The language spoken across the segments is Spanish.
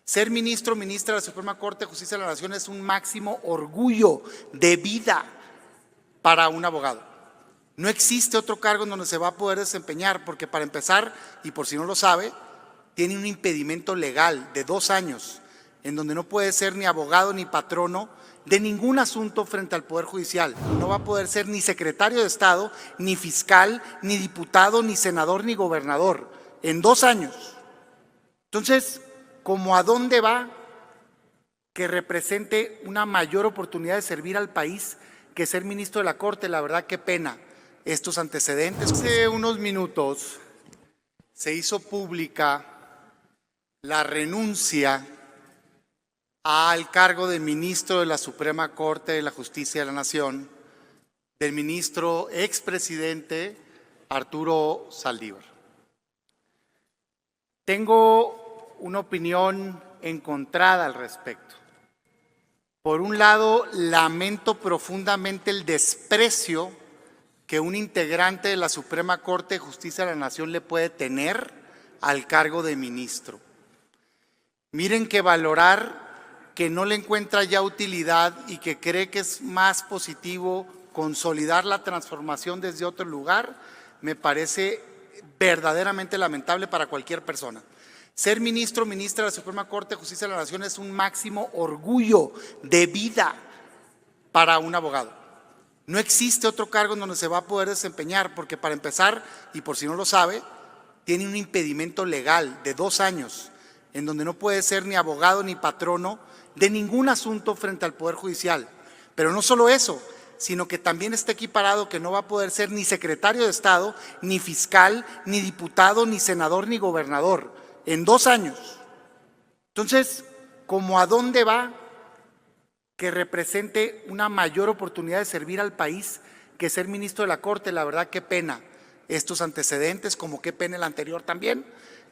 Ser ministro o ministra de la Suprema Corte de Justicia de la Nación es un máximo orgullo de vida para un abogado. No existe otro cargo en donde se va a poder desempeñar, porque para empezar, y por si no lo sabe, tiene un impedimento legal de 2 años, en donde no puede ser ni abogado ni patrono de ningún asunto frente al Poder Judicial. No va a poder ser ni secretario de Estado, ni fiscal, ni diputado, ni senador, ni gobernador, en 2 años. Entonces, ¿cómo a dónde va que represente una mayor oportunidad de servir al país que ser ministro de la Corte? La verdad, qué pena estos antecedentes. Hace unos minutos se hizo pública la renuncia al cargo de ministro de la Suprema Corte de la Justicia de la Nación del ministro expresidente Arturo Saldívar. Tengo una opinión encontrada al respecto. Por un lado, lamento profundamente el desprecio que un integrante de la Suprema Corte de Justicia de la Nación le puede tener al cargo de ministro. Miren que valorar que no le encuentra ya utilidad y que cree que es más positivo consolidar la transformación desde otro lugar, me parece verdaderamente lamentable para cualquier persona. Ser ministro o ministra de la Suprema Corte de Justicia de la Nación es un máximo orgullo de vida para un abogado. No existe otro cargo en donde se va a poder desempeñar, porque para empezar, y por si no lo sabe, tiene un impedimento legal de 2 años, en donde no puede ser ni abogado ni patrono de ningún asunto frente al Poder Judicial. Pero no solo eso, sino que también está equiparado que no va a poder ser ni secretario de Estado, ni fiscal, ni diputado, ni senador, ni gobernador, en 2 años. Entonces, ¿cómo a dónde va que represente una mayor oportunidad de servir al país que ser ministro de la Corte? La verdad, qué pena estos antecedentes, como qué pena el anterior también,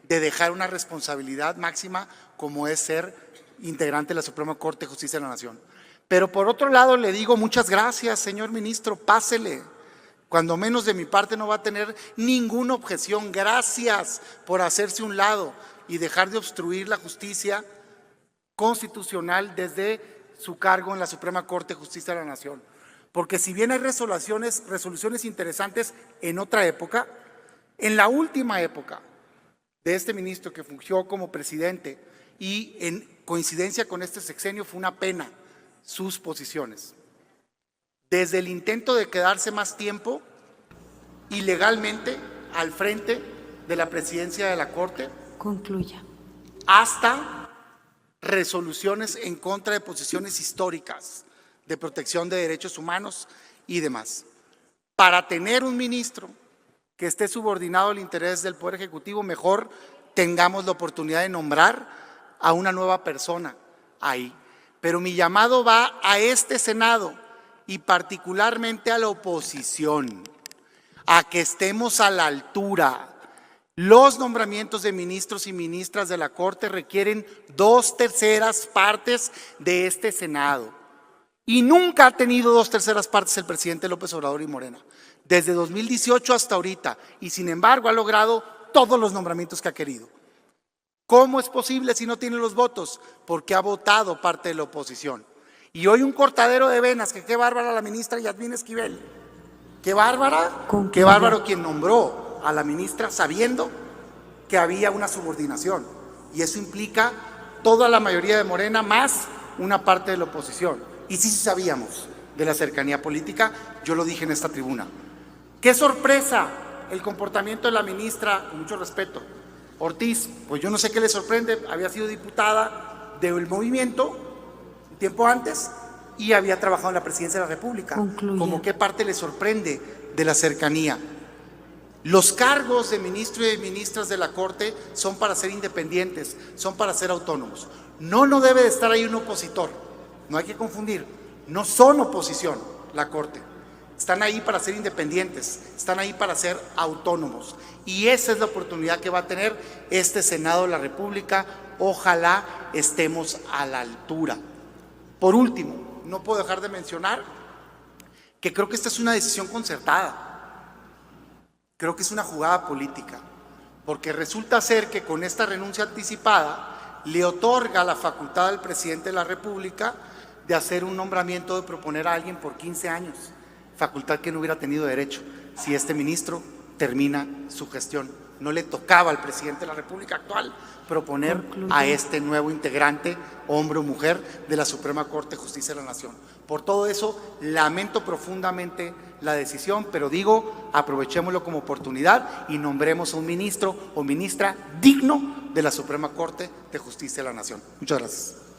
de dejar una responsabilidad máxima como es ser integrante de la Suprema Corte de Justicia de la Nación. Pero por otro lado le digo muchas gracias, señor ministro, pásele. Cuando menos de mi parte no va a tener ninguna objeción. Gracias por hacerse un lado y dejar de obstruir la justicia constitucional desde su cargo en la Suprema Corte de Justicia de la Nación. Porque si bien hay resoluciones interesantes en otra época, en la última época de este ministro que fungió como presidente y en coincidencia con este sexenio, fue una pena sus posiciones. Desde el intento de quedarse más tiempo ilegalmente al frente de la presidencia de la Corte. Concluya. Hasta resoluciones en contra de posiciones históricas de protección de derechos humanos y demás. Para tener un ministro que esté subordinado al interés del Poder Ejecutivo, mejor tengamos la oportunidad de nombrar a una nueva persona ahí. Pero mi llamado va a este Senado y particularmente a la oposición, a que estemos a la altura. Los nombramientos de ministros y ministras de la Corte requieren 2/3 partes de este Senado. Y nunca ha tenido 2/3 partes el presidente López Obrador y Morena, desde 2018 hasta ahorita, y sin embargo ha logrado todos los nombramientos que ha querido. ¿Cómo es posible si no tiene los votos? Porque ha votado parte de la oposición. Y hoy un cortadero de venas, que qué bárbara la ministra Yasmín Esquivel. Qué bárbara, qué bárbaro quien nombró a la ministra sabiendo que había una subordinación. Y eso implica toda la mayoría de Morena más una parte de la oposición. Y sí sabíamos de la cercanía política, yo lo dije en esta tribuna. ¡Qué sorpresa el comportamiento de la ministra, con mucho respeto, Ortiz! Pues yo no sé qué le sorprende, había sido diputada del movimiento un tiempo antes y había trabajado en la presidencia de la República. Concluye. ¿Cómo qué parte le sorprende de la cercanía? Los cargos de ministro y de ministras de la Corte son para ser independientes, son para ser autónomos. No debe de estar ahí un opositor, no hay que confundir, no son oposición la Corte. Están ahí para ser independientes, están ahí para ser autónomos. Y esa es la oportunidad que va a tener este Senado de la República. Ojalá estemos a la altura. Por último, no puedo dejar de mencionar que creo que esta es una decisión concertada. Creo que es una jugada política, porque resulta ser que con esta renuncia anticipada le otorga la facultad al presidente de la República de hacer un nombramiento, de proponer a alguien por 15 años, facultad que no hubiera tenido derecho si este ministro termina su gestión. No le tocaba al presidente de la República actual proponer a este nuevo integrante, hombre o mujer, de la Suprema Corte de Justicia de la Nación. Por todo eso, lamento profundamente la decisión, pero digo, aprovechémoslo como oportunidad y nombremos a un ministro o ministra digno de la Suprema Corte de Justicia de la Nación. Muchas gracias.